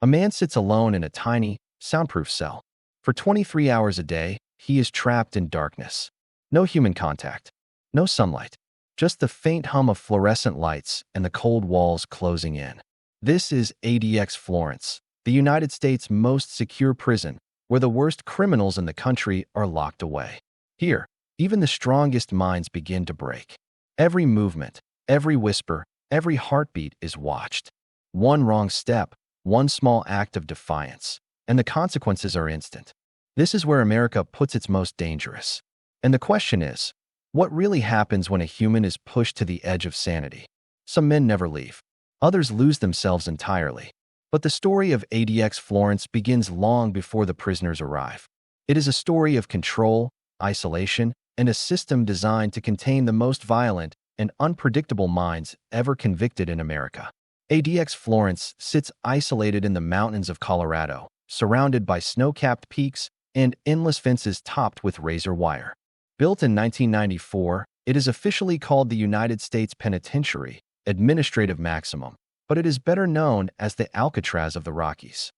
A man sits alone in a tiny, soundproof cell. For 23 hours a day, he is trapped in darkness. No human contact, no sunlight, just the faint hum of fluorescent lights and the cold walls closing in. This is ADX Florence, the United States' most secure prison, where the worst criminals in the country are locked away. Here, even the strongest minds begin to break. Every movement, every whisper, every heartbeat is watched. One wrong step, one small act of defiance, and the consequences are instant. This is where America puts its most dangerous. And the question is, what really happens when a human is pushed to the edge of sanity? Some men never leave. Others lose themselves entirely. But the story of ADX Florence begins long before the prisoners arrive. It is a story of control, isolation, and a system designed to contain the most violent and unpredictable minds ever convicted in America. ADX Florence sits isolated in the mountains of Colorado, surrounded by snow-capped peaks and endless fences topped with razor wire. Built in 1994, it is officially called the United States Penitentiary, Administrative Maximum, but it is better known as the Alcatraz of the Rockies.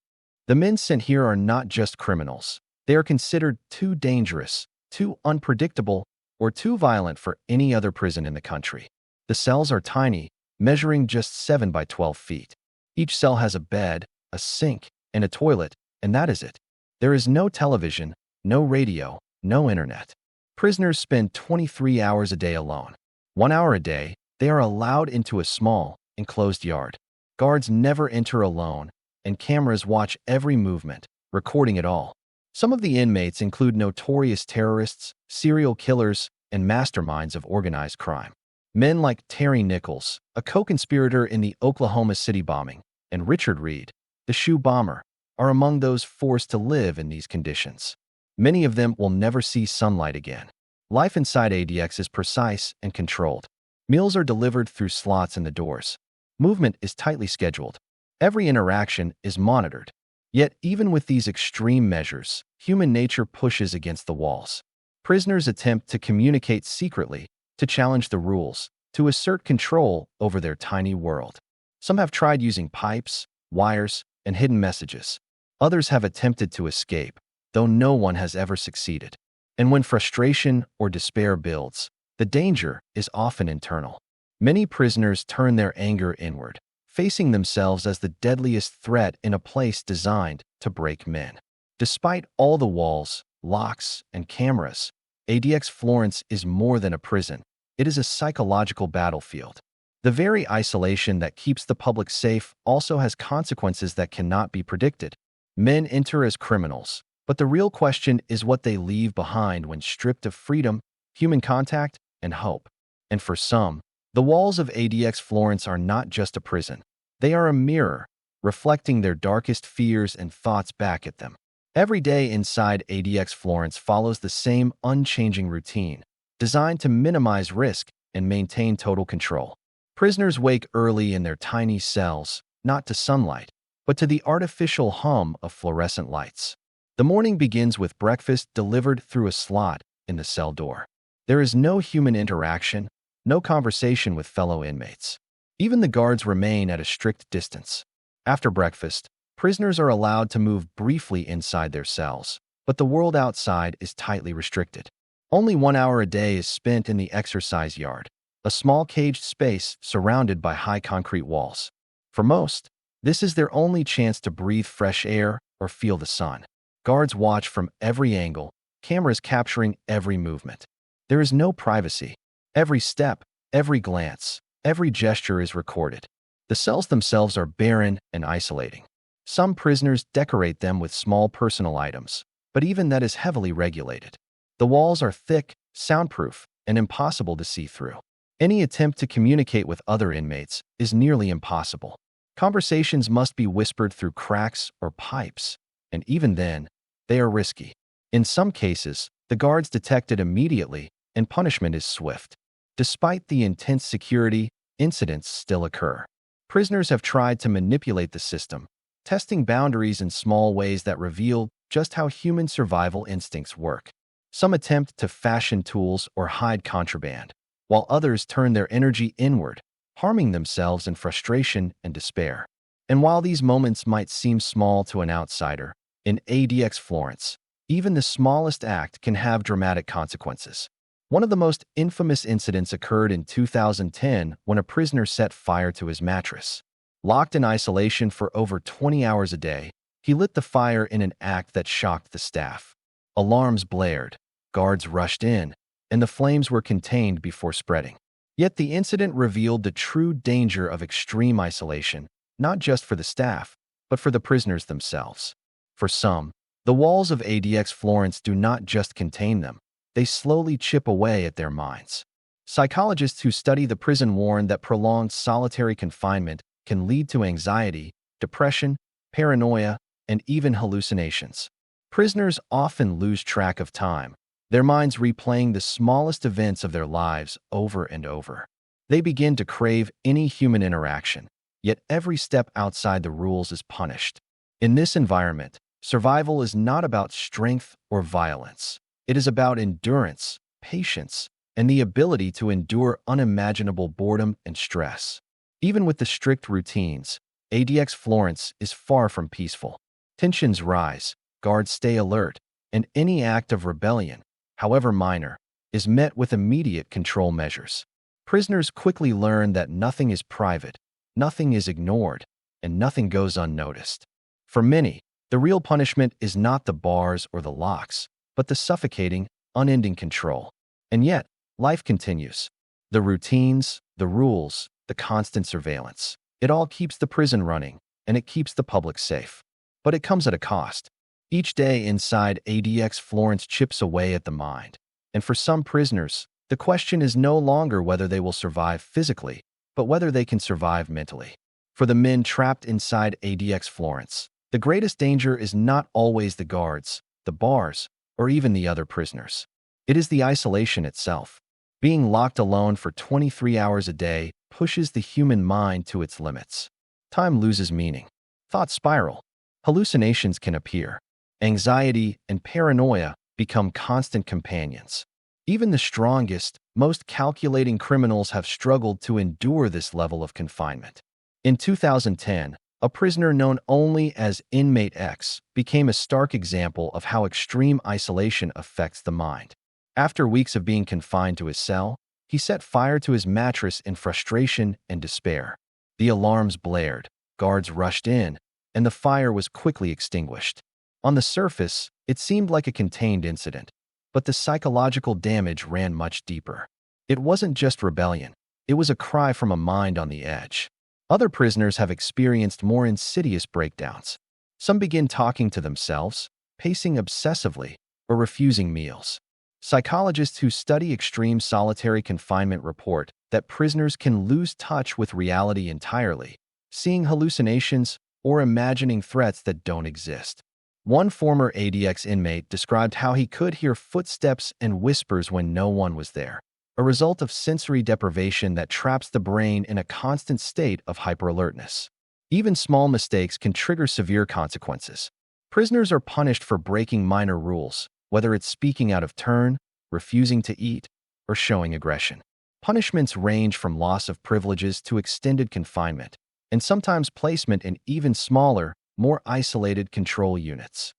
The men sent here are not just criminals. They are considered too dangerous, too unpredictable, or too violent for any other prison in the country. The cells are tiny, measuring just 7 by 12 feet. Each cell has a bed, a sink, and a toilet, and that is it. There is no television, no radio, no internet. Prisoners spend 23 hours a day alone. 1 hour a day, they are allowed into a small, enclosed yard. Guards never enter alone, and cameras watch every movement, recording it all. Some of the inmates include notorious terrorists, serial killers, and masterminds of organized crime. Men like Terry Nichols, a co-conspirator in the Oklahoma City bombing, and Richard Reed, the shoe bomber, are among those forced to live in these conditions. Many of them will never see sunlight again. Life inside ADX is precise and controlled. Meals are delivered through slots in the doors. Movement is tightly scheduled. Every interaction is monitored. Yet, even with these extreme measures, human nature pushes against the walls. Prisoners attempt to communicate secretly, to challenge the rules, to assert control over their tiny world. Some have tried using pipes, wires, and hidden messages. Others have attempted to escape, though no one has ever succeeded. And when frustration or despair builds, the danger is often internal. Many prisoners turn their anger inward, facing themselves as the deadliest threat in a place designed to break men. Despite all the walls, locks, and cameras, ADX Florence is more than a prison. It is a psychological battlefield. The very isolation that keeps the public safe also has consequences that cannot be predicted. Men enter as criminals, but the real question is what they leave behind when stripped of freedom, human contact, and hope. And for some, the walls of ADX Florence are not just a prison. They are a mirror, reflecting their darkest fears and thoughts back at them. Every day inside ADX Florence follows the same unchanging routine, designed to minimize risk and maintain total control. Prisoners wake early in their tiny cells, not to sunlight, but to the artificial hum of fluorescent lights. The morning begins with breakfast delivered through a slot in the cell door. There is no human interaction, no conversation with fellow inmates. Even the guards remain at a strict distance. After breakfast, prisoners are allowed to move briefly inside their cells, but the world outside is tightly restricted. Only 1 hour a day is spent in the exercise yard, a small caged space surrounded by high concrete walls. For most, this is their only chance to breathe fresh air or feel the sun. Guards watch from every angle, cameras capturing every movement. There is no privacy. Every step, every glance, every gesture is recorded. The cells themselves are barren and isolating. Some prisoners decorate them with small personal items, but even that is heavily regulated. The walls are thick, soundproof, and impossible to see through. Any attempt to communicate with other inmates is nearly impossible. Conversations must be whispered through cracks or pipes, and even then, they are risky. In some cases, the guards detect it immediately, and punishment is swift. Despite the intense security, incidents still occur. Prisoners have tried to manipulate the system, testing boundaries in small ways that reveal just how human survival instincts work. Some attempt to fashion tools or hide contraband, while others turn their energy inward, harming themselves in frustration and despair. And while these moments might seem small to an outsider, in ADX Florence, even the smallest act can have dramatic consequences. One of the most infamous incidents occurred in 2010 when a prisoner set fire to his mattress. Locked in isolation for over 20 hours a day, he lit the fire in an act that shocked the staff. Alarms blared, guards rushed in, and the flames were contained before spreading. Yet the incident revealed the true danger of extreme isolation, not just for the staff, but for the prisoners themselves. For some, the walls of ADX Florence do not just contain them, they slowly chip away at their minds. Psychologists who study the prison warn that prolonged solitary confinement can lead to anxiety, depression, paranoia, and even hallucinations. Prisoners often lose track of time, their minds replaying the smallest events of their lives over and over. They begin to crave any human interaction, yet every step outside the rules is punished. In this environment, survival is not about strength or violence. It is about endurance, patience, and the ability to endure unimaginable boredom and stress. Even with the strict routines, ADX Florence is far from peaceful. Tensions rise, guards stay alert, and any act of rebellion, however minor, is met with immediate control measures. Prisoners quickly learn that nothing is private, nothing is ignored, and nothing goes unnoticed. For many, the real punishment is not the bars or the locks, but the suffocating, unending control. And yet, life continues. The routines, the rules, the constant surveillance. It all keeps the prison running, and it keeps the public safe. But it comes at a cost. Each day inside ADX Florence chips away at the mind. And for some prisoners, the question is no longer whether they will survive physically, but whether they can survive mentally. For the men trapped inside ADX Florence, the greatest danger is not always the guards, the bars, or even the other prisoners. It is the isolation itself. Being locked alone for 23 hours a day pushes the human mind to its limits. Time loses meaning. Thoughts spiral. Hallucinations can appear. Anxiety and paranoia become constant companions. Even the strongest, most calculating criminals have struggled to endure this level of confinement. In 2010, a prisoner known only as Inmate X became a stark example of how extreme isolation affects the mind. After weeks of being confined to his cell, he set fire to his mattress in frustration and despair. The alarms blared, guards rushed in, and the fire was quickly extinguished. On the surface, it seemed like a contained incident, but the psychological damage ran much deeper. It wasn't just rebellion, it was a cry from a mind on the edge. Other prisoners have experienced more insidious breakdowns. Some begin talking to themselves, pacing obsessively, or refusing meals. Psychologists who study extreme solitary confinement report that prisoners can lose touch with reality entirely, seeing hallucinations or imagining threats that don't exist. One former ADX inmate described how he could hear footsteps and whispers when no one was there, a result of sensory deprivation that traps the brain in a constant state of hyperalertness. Even small mistakes can trigger severe consequences. Prisoners are punished for breaking minor rules, whether it's speaking out of turn, refusing to eat, or showing aggression. Punishments range from loss of privileges to extended confinement, and sometimes placement in even smaller, more isolated control units.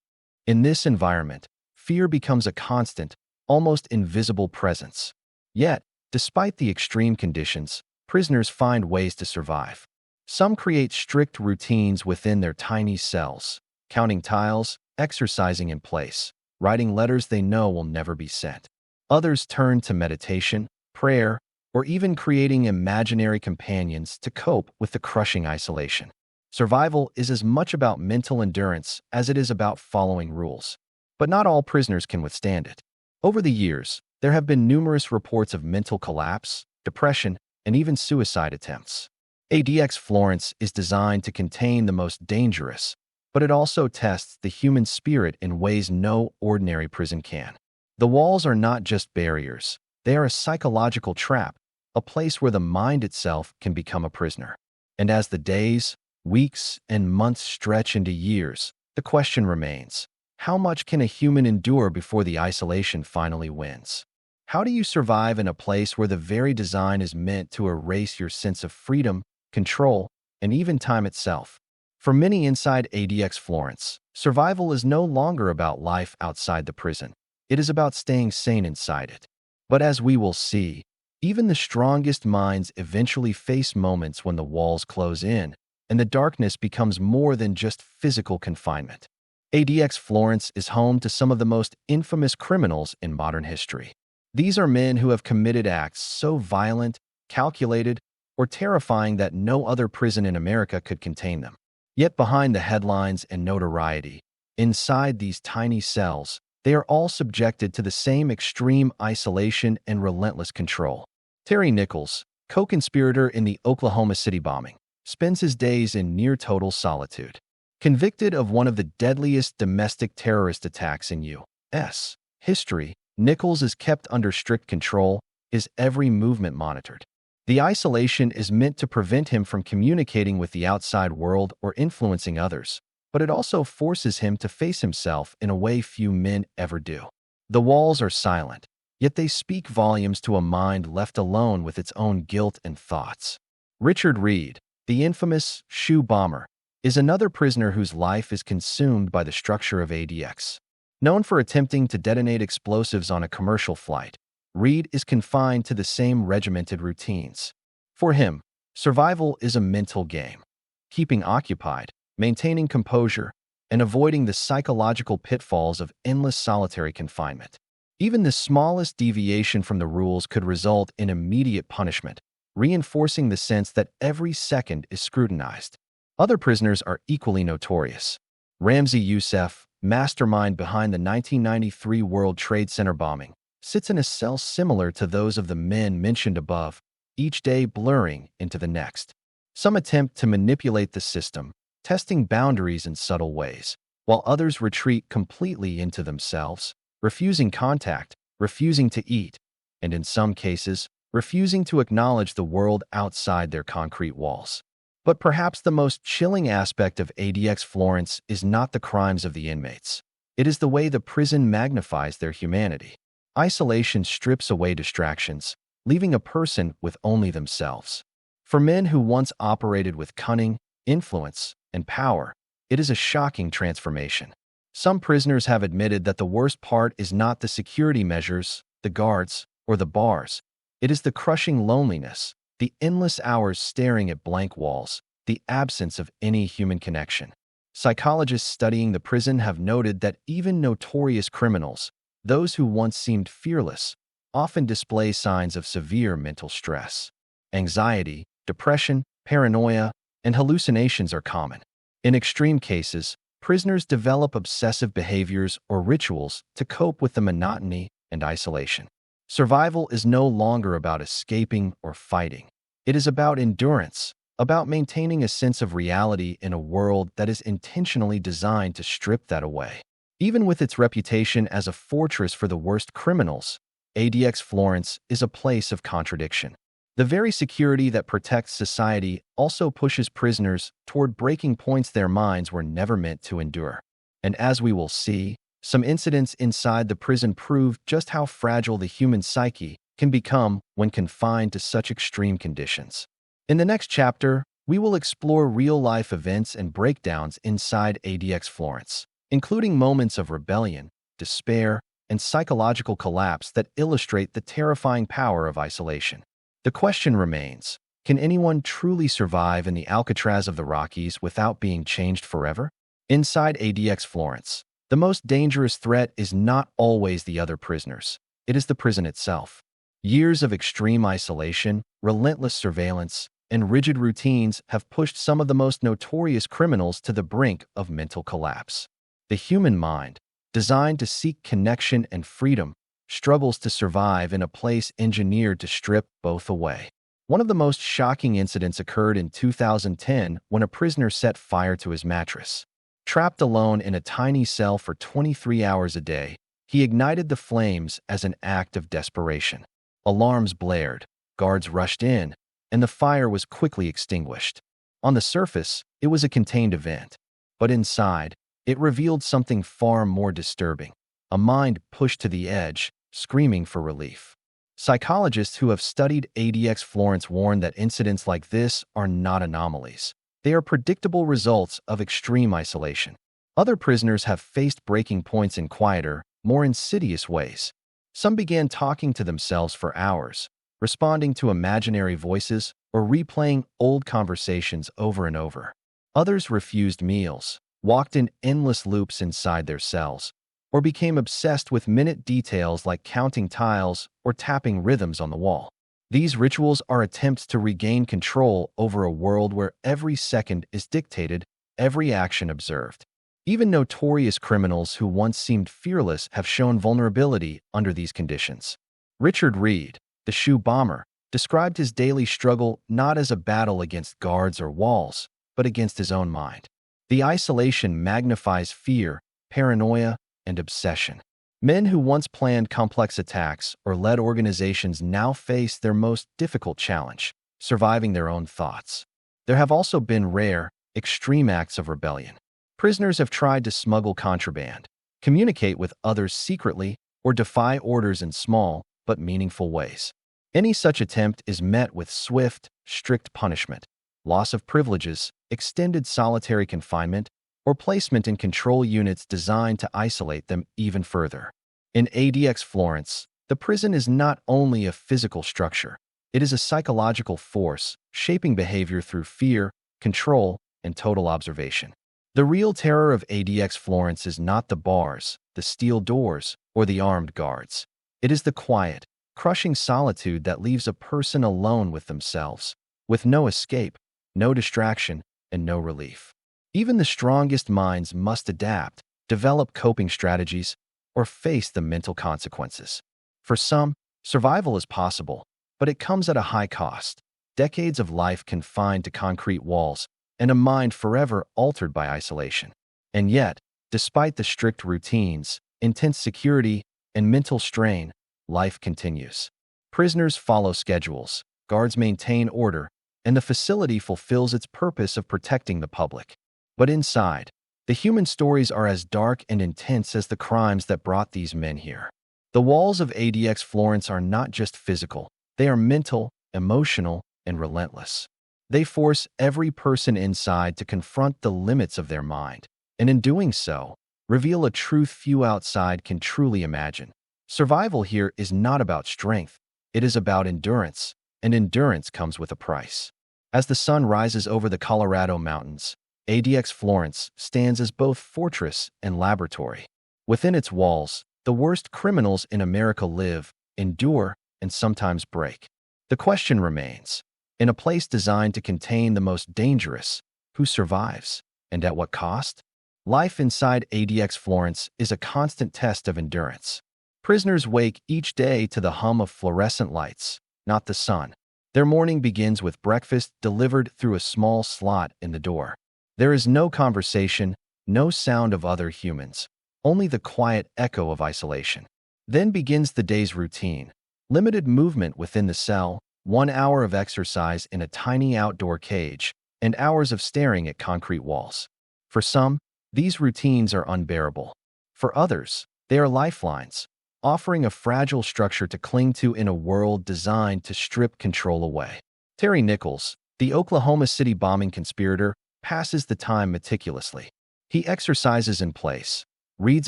In this environment, fear becomes a constant, almost invisible presence. Yet, despite the extreme conditions, prisoners find ways to survive. Some create strict routines within their tiny cells, counting tiles, exercising in place, writing letters they know will never be sent. Others turn to meditation, prayer, or even creating imaginary companions to cope with the crushing isolation. Survival is as much about mental endurance as it is about following rules. But not all prisoners can withstand it. Over the years, there have been numerous reports of mental collapse, depression, and even suicide attempts. ADX Florence is designed to contain the most dangerous, but it also tests the human spirit in ways no ordinary prison can. The walls are not just barriers, they are a psychological trap, a place where the mind itself can become a prisoner. And as the days, weeks, and months stretch into years, the question remains: how much can a human endure before the isolation finally wins? How do you survive in a place where the very design is meant to erase your sense of freedom, control, and even time itself? For many inside ADX Florence, survival is no longer about life outside the prison. It is about staying sane inside it. But as we will see, even the strongest minds eventually face moments when the walls close in and the darkness becomes more than just physical confinement. ADX Florence is home to some of the most infamous criminals in modern history. These are men who have committed acts so violent, calculated, or terrifying that no other prison in America could contain them. Yet behind the headlines and notoriety, inside these tiny cells, they are all subjected to the same extreme isolation and relentless control. Terry Nichols, co-conspirator in the Oklahoma City bombing, spends his days in near-total solitude. Convicted of one of the deadliest domestic terrorist attacks in U.S. history, Nichols is kept under strict control, his every movement monitored. The isolation is meant to prevent him from communicating with the outside world or influencing others, but it also forces him to face himself in a way few men ever do. The walls are silent, yet they speak volumes to a mind left alone with its own guilt and thoughts. Richard Reed, the infamous shoe bomber, is another prisoner whose life is consumed by the structure of ADX. Known for attempting to detonate explosives on a commercial flight, Reed is confined to the same regimented routines. For him, survival is a mental game. Keeping occupied, maintaining composure, and avoiding the psychological pitfalls of endless solitary confinement. Even the smallest deviation from the rules could result in immediate punishment, reinforcing the sense that every second is scrutinized. Other prisoners are equally notorious. Ramzi Youssef, mastermind behind the 1993 World Trade Center bombing, sits in a cell similar to those of the men mentioned above, each day blurring into the next. Some attempt to manipulate the system, testing boundaries in subtle ways, while others retreat completely into themselves, refusing contact, refusing to eat, and in some cases, refusing to acknowledge the world outside their concrete walls. But perhaps the most chilling aspect of ADX Florence is not the crimes of the inmates. It is the way the prison magnifies their humanity. Isolation strips away distractions, leaving a person with only themselves. For men who once operated with cunning, influence, and power, it is a shocking transformation. Some prisoners have admitted that the worst part is not the security measures, the guards, or the bars. It is the crushing loneliness, the endless hours staring at blank walls, the absence of any human connection. Psychologists studying the prison have noted that even notorious criminals, those who once seemed fearless, often display signs of severe mental stress. Anxiety, depression, paranoia, and hallucinations are common. In extreme cases, prisoners develop obsessive behaviors or rituals to cope with the monotony and isolation. Survival is no longer about escaping or fighting. It is about endurance, about maintaining a sense of reality in a world that is intentionally designed to strip that away. Even with its reputation as a fortress for the worst criminals, ADX Florence is a place of contradiction. The very security that protects society also pushes prisoners toward breaking points their minds were never meant to endure. And as we will see, some incidents inside the prison prove just how fragile the human psyche can become when confined to such extreme conditions. In the next chapter, we will explore real-life events and breakdowns inside ADX Florence, including moments of rebellion, despair, and psychological collapse that illustrate the terrifying power of isolation. The question remains, can anyone truly survive in the Alcatraz of the Rockies without being changed forever? Inside ADX Florence, the most dangerous threat is not always the other prisoners. It is the prison itself. Years of extreme isolation, relentless surveillance, and rigid routines have pushed some of the most notorious criminals to the brink of mental collapse. The human mind, designed to seek connection and freedom, struggles to survive in a place engineered to strip both away. One of the most shocking incidents occurred in 2010 when a prisoner set fire to his mattress. Trapped alone in a tiny cell for 23 hours a day, he ignited the flames as an act of desperation. Alarms blared, guards rushed in, and the fire was quickly extinguished. On the surface, it was a contained event, but inside, it revealed something far more disturbing, a mind pushed to the edge, screaming for relief. Psychologists who have studied ADX Florence warn that incidents like this are not anomalies. They are predictable results of extreme isolation. Other prisoners have faced breaking points in quieter, more insidious ways. Some began talking to themselves for hours, responding to imaginary voices, or replaying old conversations over and over. Others refused meals, walked in endless loops inside their cells, or became obsessed with minute details like counting tiles or tapping rhythms on the wall. These rituals are attempts to regain control over a world where every second is dictated, every action observed. Even notorious criminals who once seemed fearless have shown vulnerability under these conditions. Richard Reed, the shoe bomber, described his daily struggle not as a battle against guards or walls, but against his own mind. The isolation magnifies fear, paranoia, and obsession. Men who once planned complex attacks or led organizations now face their most difficult challenge, surviving their own thoughts. There have also been rare, extreme acts of rebellion. Prisoners have tried to smuggle contraband, communicate with others secretly, or defy orders in small but meaningful ways. Any such attempt is met with swift, strict punishment, loss of privileges, extended solitary confinement, or placement in control units designed to isolate them even further. In ADX Florence, the prison is not only a physical structure, it is a psychological force, shaping behavior through fear, control, and total observation. The real terror of ADX Florence is not the bars, the steel doors, or the armed guards. It is the quiet, crushing solitude that leaves a person alone with themselves, with no escape, no distraction, and no relief. Even the strongest minds must adapt, develop coping strategies, or face the mental consequences. For some, survival is possible, but it comes at a high cost. Decades of life confined to concrete walls, and a mind forever altered by isolation. And yet, despite the strict routines, intense security, and mental strain, life continues. Prisoners follow schedules, guards maintain order, and the facility fulfills its purpose of protecting the public. But inside, the human stories are as dark and intense as the crimes that brought these men here. The walls of ADX Florence are not just physical, they are mental, emotional, and relentless. They force every person inside to confront the limits of their mind, and in doing so, reveal a truth few outside can truly imagine. Survival here is not about strength, it is about endurance, and endurance comes with a price. As the sun rises over the Colorado mountains, ADX Florence stands as both fortress and laboratory. Within its walls, the worst criminals in America live, endure, and sometimes break. The question remains, in a place designed to contain the most dangerous, who survives, and at what cost? Life inside ADX Florence is a constant test of endurance. Prisoners wake each day to the hum of fluorescent lights, not the sun. Their morning begins with breakfast delivered through a small slot in the door. There is no conversation, no sound of other humans, only the quiet echo of isolation. Then begins the day's routine. Limited movement within the cell, 1 hour of exercise in a tiny outdoor cage, and hours of staring at concrete walls. For some, these routines are unbearable. For others, they are lifelines, offering a fragile structure to cling to in a world designed to strip control away. Terry Nichols, the Oklahoma City bombing conspirator, passes the time meticulously. He exercises in place, reads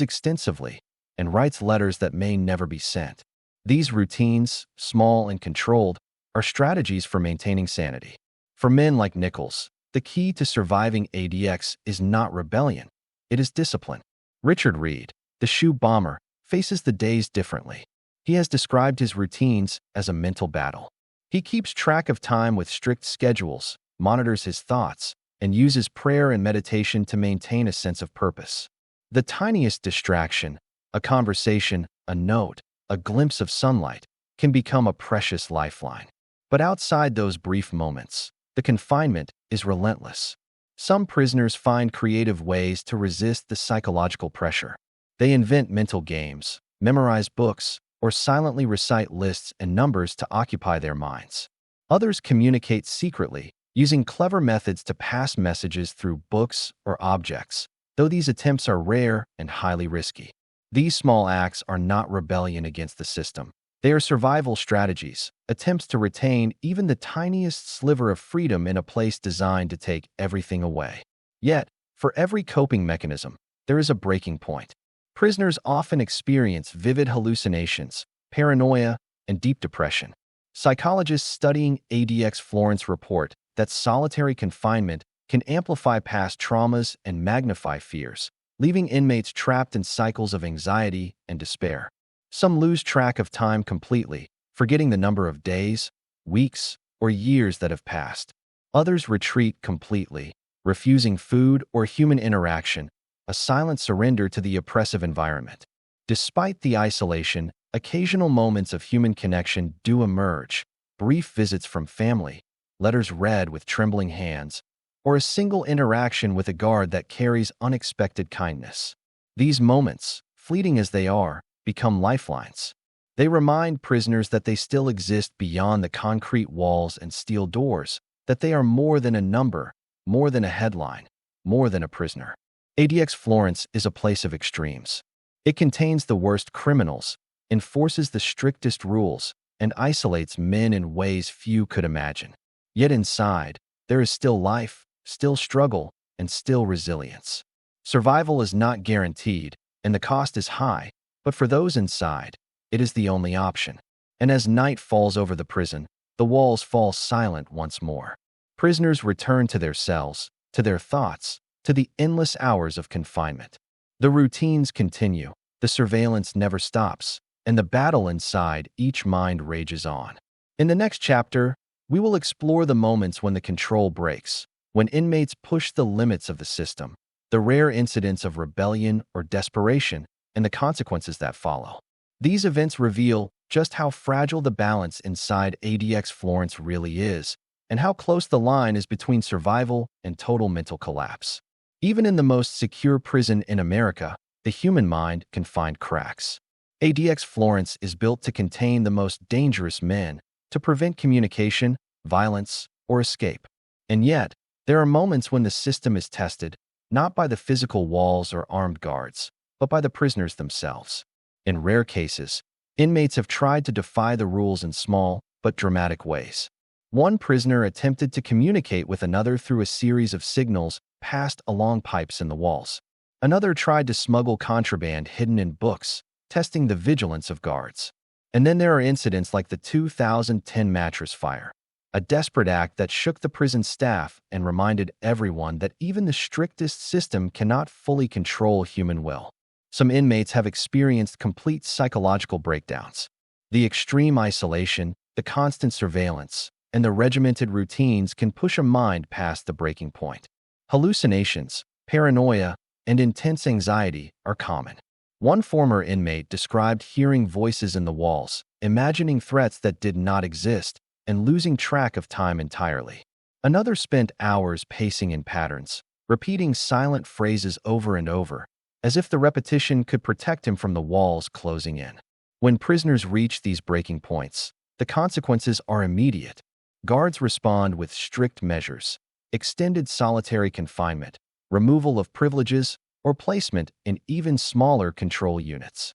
extensively, and writes letters that may never be sent. These routines, small and controlled, are strategies for maintaining sanity. For men like Nichols, the key to surviving ADX is not rebellion, it is discipline. Richard Reed, the shoe bomber, faces the days differently. He has described his routines as a mental battle. He keeps track of time with strict schedules, monitors his thoughts, and uses prayer and meditation to maintain a sense of purpose. The tiniest distraction, a conversation, a note, a glimpse of sunlight, can become a precious lifeline. But outside those brief moments, the confinement is relentless. Some prisoners find creative ways to resist the psychological pressure. They invent mental games, memorize books, or silently recite lists and numbers to occupy their minds. Others communicate secretly, using clever methods to pass messages through books or objects, though these attempts are rare and highly risky. These small acts are not rebellion against the system. They are survival strategies, attempts to retain even the tiniest sliver of freedom in a place designed to take everything away. Yet, for every coping mechanism, there is a breaking point. Prisoners often experience vivid hallucinations, paranoia, and deep depression. Psychologists studying ADX Florence report that solitary confinement can amplify past traumas and magnify fears, leaving inmates trapped in cycles of anxiety and despair. Some lose track of time completely, forgetting the number of days, weeks, or years that have passed. Others retreat completely, refusing food or human interaction, a silent surrender to the oppressive environment. Despite the isolation, occasional moments of human connection do emerge: brief visits from family, letters read with trembling hands, or a single interaction with a guard that carries unexpected kindness. These moments, fleeting as they are, become lifelines. They remind prisoners that they still exist beyond the concrete walls and steel doors, that they are more than a number, more than a headline, more than a prisoner. ADX Florence is a place of extremes. It contains the worst criminals, enforces the strictest rules, and isolates men in ways few could imagine. Yet inside, there is still life, still struggle, and still resilience. Survival is not guaranteed, and the cost is high, but for those inside, it is the only option. And as night falls over the prison, the walls fall silent once more. Prisoners return to their cells, to their thoughts, to the endless hours of confinement. The routines continue, the surveillance never stops, and the battle inside each mind rages on. In the next chapter, we will explore the moments when the control breaks, when inmates push the limits of the system, the rare incidents of rebellion or desperation, and the consequences that follow. These events reveal just how fragile the balance inside ADX Florence really is, and how close the line is between survival and total mental collapse. Even in the most secure prison in America, the human mind can find cracks. ADX Florence is built to contain the most dangerous men, to prevent communication, violence, or escape. And yet, there are moments when the system is tested, not by the physical walls or armed guards, but by the prisoners themselves. In rare cases, inmates have tried to defy the rules in small but dramatic ways. One prisoner attempted to communicate with another through a series of signals passed along pipes in the walls. Another tried to smuggle contraband hidden in books, testing the vigilance of guards. And then there are incidents like the 2010 mattress fire, a desperate act that shook the prison staff and reminded everyone that even the strictest system cannot fully control human will. Some inmates have experienced complete psychological breakdowns. The extreme isolation, the constant surveillance, and the regimented routines can push a mind past the breaking point. Hallucinations, paranoia, and intense anxiety are common. One former inmate described hearing voices in the walls, imagining threats that did not exist, and losing track of time entirely. Another spent hours pacing in patterns, repeating silent phrases over and over, as if the repetition could protect him from the walls closing in. When prisoners reach these breaking points, the consequences are immediate. Guards respond with strict measures: extended solitary confinement, removal of privileges, or placement in even smaller control units.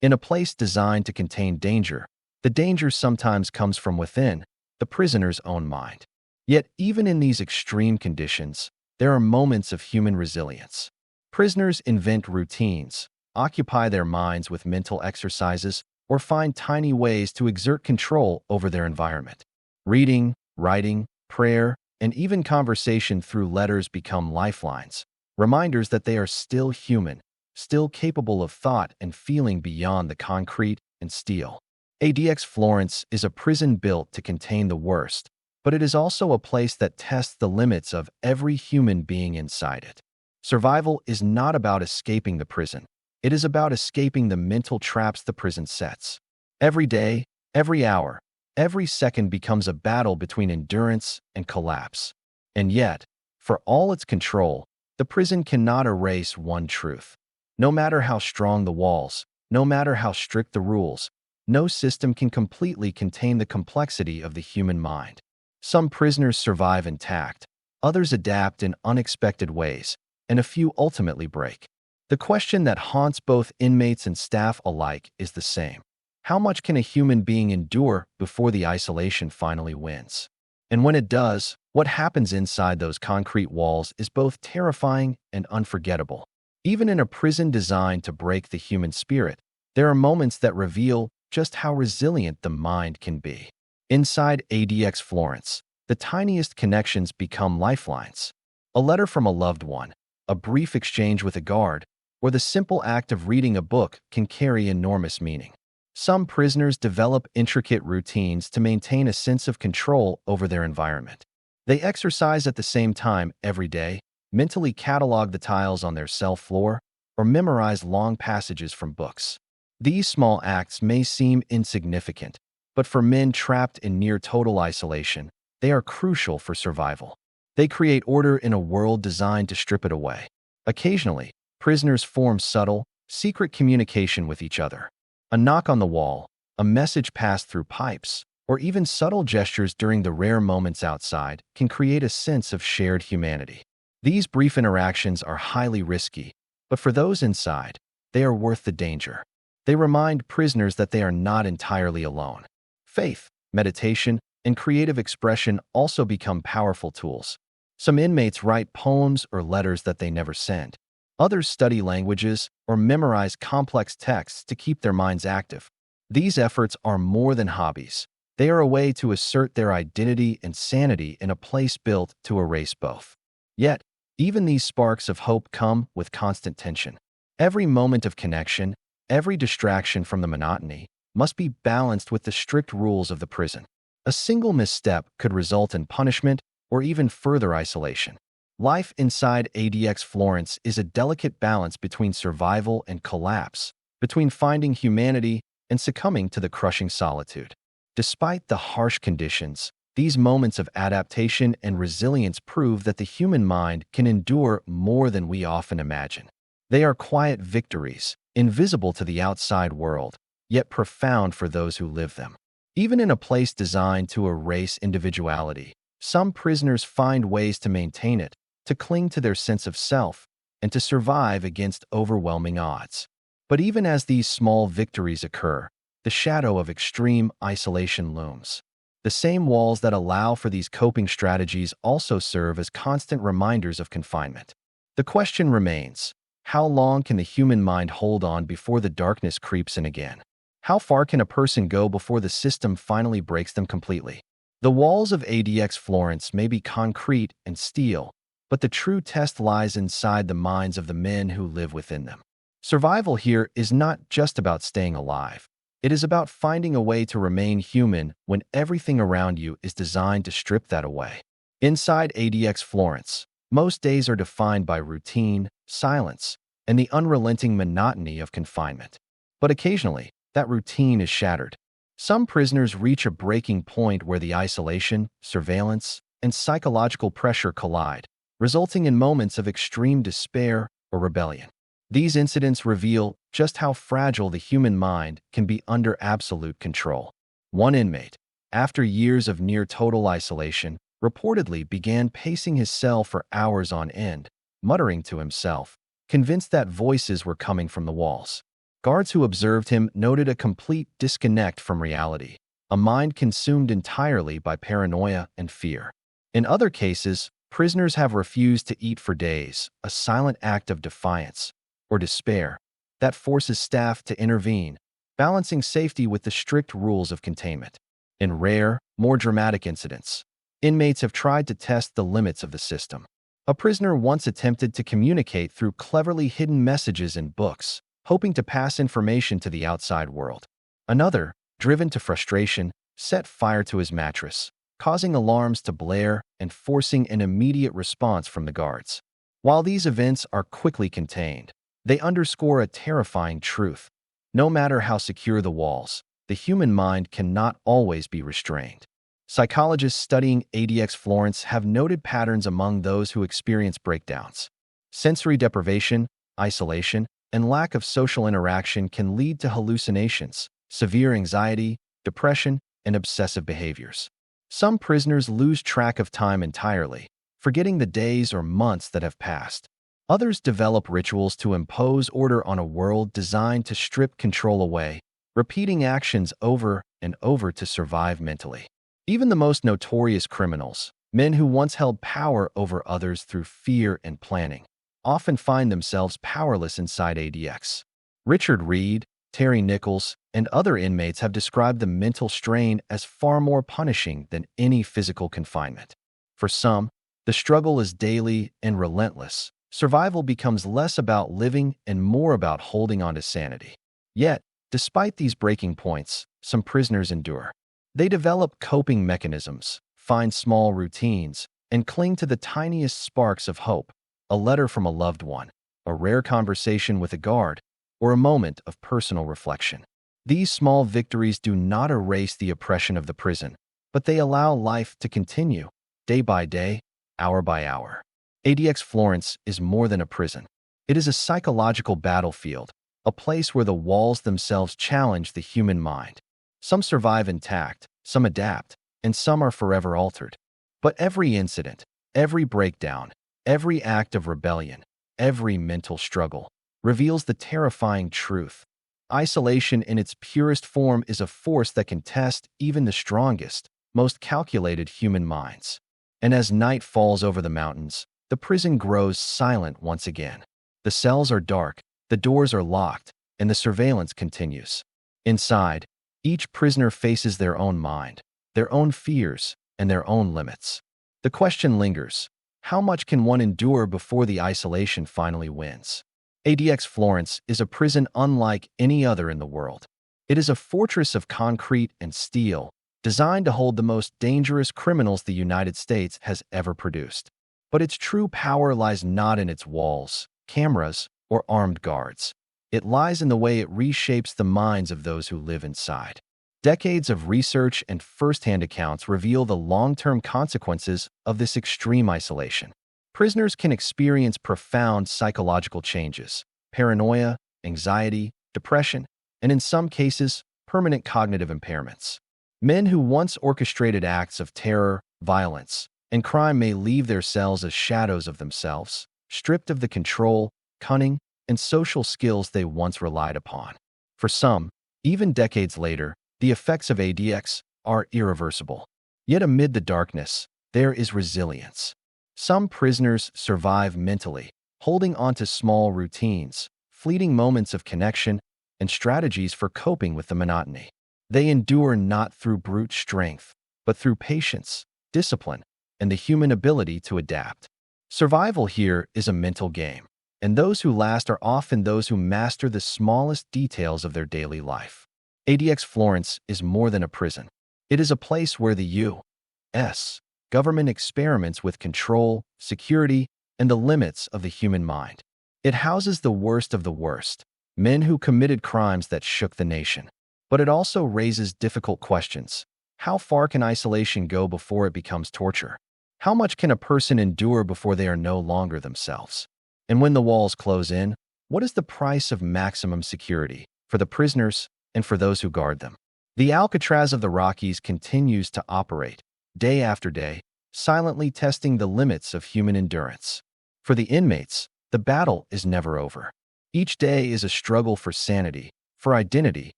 In a place designed to contain danger, the danger sometimes comes from within, the prisoner's own mind. Yet even in these extreme conditions, there are moments of human resilience. Prisoners invent routines, occupy their minds with mental exercises, or find tiny ways to exert control over their environment. Reading, writing, prayer, and even conversation through letters become lifelines, reminders that they are still human, still capable of thought and feeling beyond the concrete and steel. ADX Florence is a prison built to contain the worst, but it is also a place that tests the limits of every human being inside it. Survival is not about escaping the prison. It is about escaping the mental traps the prison sets. Every day, every hour, every second becomes a battle between endurance and collapse. And yet, for all its control, the prison cannot erase one truth. No matter how strong the walls, no matter how strict the rules, no system can completely contain the complexity of the human mind. Some prisoners survive intact, others adapt in unexpected ways, and a few ultimately break. The question that haunts both inmates and staff alike is the same. How much can a human being endure before the isolation finally wins? And when it does, what happens inside those concrete walls is both terrifying and unforgettable. Even in a prison designed to break the human spirit, there are moments that reveal just how resilient the mind can be. Inside ADX Florence, the tiniest connections become lifelines. A letter from a loved one, a brief exchange with a guard, or the simple act of reading a book can carry enormous meaning. Some prisoners develop intricate routines to maintain a sense of control over their environment. They exercise at the same time every day, mentally catalog the tiles on their cell floor, or memorize long passages from books. These small acts may seem insignificant, but for men trapped in near-total isolation, they are crucial for survival. They create order in a world designed to strip it away. Occasionally, prisoners form subtle, secret communication with each other. A knock on the wall, a message passed through pipes, or even subtle gestures during the rare moments outside can create a sense of shared humanity. These brief interactions are highly risky, but for those inside, they are worth the danger. They remind prisoners that they are not entirely alone. Faith, meditation, and creative expression also become powerful tools. Some inmates write poems or letters that they never send. Others study languages or memorize complex texts to keep their minds active. These efforts are more than hobbies. They are a way to assert their identity and sanity in a place built to erase both. Yet, even these sparks of hope come with constant tension. Every moment of connection, every distraction from the monotony, must be balanced with the strict rules of the prison. A single misstep could result in punishment or even further isolation. Life inside ADX Florence is a delicate balance between survival and collapse, between finding humanity and succumbing to the crushing solitude. Despite the harsh conditions, these moments of adaptation and resilience prove that the human mind can endure more than we often imagine. They are quiet victories, invisible to the outside world, yet profound for those who live them. Even in a place designed to erase individuality, some prisoners find ways to maintain it, to cling to their sense of self, and to survive against overwhelming odds. But even as these small victories occur, the shadow of extreme isolation looms. The same walls that allow for these coping strategies also serve as constant reminders of confinement. The question remains, how long can the human mind hold on before the darkness creeps in again? How far can a person go before the system finally breaks them completely? The walls of ADX Florence may be concrete and steel, but the true test lies inside the minds of the men who live within them. Survival here is not just about staying alive. It is about finding a way to remain human when everything around you is designed to strip that away. Inside ADX Florence, most days are defined by routine, silence, and the unrelenting monotony of confinement. But occasionally, that routine is shattered. Some prisoners reach a breaking point where the isolation, surveillance, and psychological pressure collide, resulting in moments of extreme despair or rebellion. These incidents reveal just how fragile the human mind can be under absolute control. One inmate, after years of near-total isolation, reportedly began pacing his cell for hours on end, muttering to himself, convinced that voices were coming from the walls. Guards who observed him noted a complete disconnect from reality, a mind consumed entirely by paranoia and fear. In other cases, prisoners have refused to eat for days, a silent act of defiance or despair that forces staff to intervene, balancing safety with the strict rules of containment. In rare, more dramatic incidents, inmates have tried to test the limits of the system. A prisoner once attempted to communicate through cleverly hidden messages in books, hoping to pass information to the outside world. Another, driven to frustration, set fire to his mattress, causing alarms to blare and forcing an immediate response from the guards. While these events are quickly contained, they underscore a terrifying truth. No matter how secure the walls, the human mind cannot always be restrained. Psychologists studying ADX Florence have noted patterns among those who experience breakdowns. Sensory deprivation, isolation, and lack of social interaction can lead to hallucinations, severe anxiety, depression, and obsessive behaviors. Some prisoners lose track of time entirely, forgetting the days or months that have passed. Others develop rituals to impose order on a world designed to strip control away, repeating actions over and over to survive mentally. Even the most notorious criminals, men who once held power over others through fear and planning, often find themselves powerless inside ADX. Richard Reed, Terry Nichols, and other inmates have described the mental strain as far more punishing than any physical confinement. For some, the struggle is daily and relentless. Survival becomes less about living and more about holding on to sanity. Yet, despite these breaking points, some prisoners endure. They develop coping mechanisms, find small routines, and cling to the tiniest sparks of hope: a letter from a loved one, a rare conversation with a guard, or a moment of personal reflection. These small victories do not erase the oppression of the prison, but they allow life to continue, day by day, hour by hour. ADX Florence is more than a prison. It is a psychological battlefield, a place where the walls themselves challenge the human mind. Some survive intact, some adapt, and some are forever altered. But every incident, every breakdown, every act of rebellion, every mental struggle reveals the terrifying truth: isolation in its purest form is a force that can test even the strongest, most calculated human minds. And as night falls over the mountains, the prison grows silent once again. The cells are dark, the doors are locked, and the surveillance continues. Inside, each prisoner faces their own mind, their own fears, and their own limits. The question lingers: how much can one endure before the isolation finally wins? ADX Florence is a prison unlike any other in the world. It is a fortress of concrete and steel, designed to hold the most dangerous criminals the United States has ever produced. But its true power lies not in its walls, cameras, or armed guards. It lies in the way it reshapes the minds of those who live inside. Decades of research and first-hand accounts reveal the long-term consequences of this extreme isolation. Prisoners can experience profound psychological changes: paranoia, anxiety, depression, and in some cases, permanent cognitive impairments. Men who once orchestrated acts of terror, violence, and crime may leave their cells as shadows of themselves, stripped of the control, cunning, and social skills they once relied upon. For some, even decades later, the effects of ADX are irreversible. Yet amid the darkness, there is resilience. Some prisoners survive mentally, holding on to small routines, fleeting moments of connection, and strategies for coping with the monotony. They endure not through brute strength, but through patience, discipline, and the human ability to adapt. Survival here is a mental game, and those who last are often those who master the smallest details of their daily life. ADX Florence is more than a prison. It is a place where the U.S. government experiments with control, security, and the limits of the human mind. It houses the worst of the worst, men who committed crimes that shook the nation. But it also raises difficult questions. How far can isolation go before it becomes torture? How much can a person endure before they are no longer themselves? And when the walls close in, what is the price of maximum security for the prisoners and for those who guard them? The Alcatraz of the Rockies continues to operate, day after day, silently testing the limits of human endurance. For the inmates, the battle is never over. Each day is a struggle for sanity, for identity,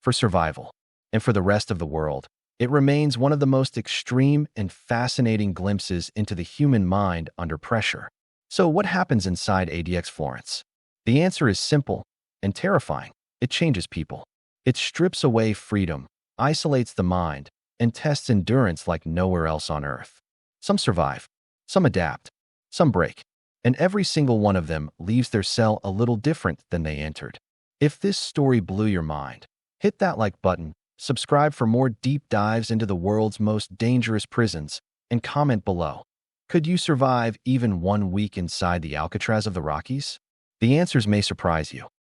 for survival. And for the rest of the world, it remains one of the most extreme and fascinating glimpses into the human mind under pressure. So what happens inside ADX Florence? The answer is simple and terrifying. It changes people. It strips away freedom, isolates the mind, and tests endurance like nowhere else on earth. Some survive, some adapt, some break, and every single one of them leaves their cell a little different than they entered. If this story blew your mind, hit that like button, subscribe for more deep dives into the world's most dangerous prisons, and comment below. Could you survive even 1 week inside the Alcatraz of the Rockies? The answers may surprise you.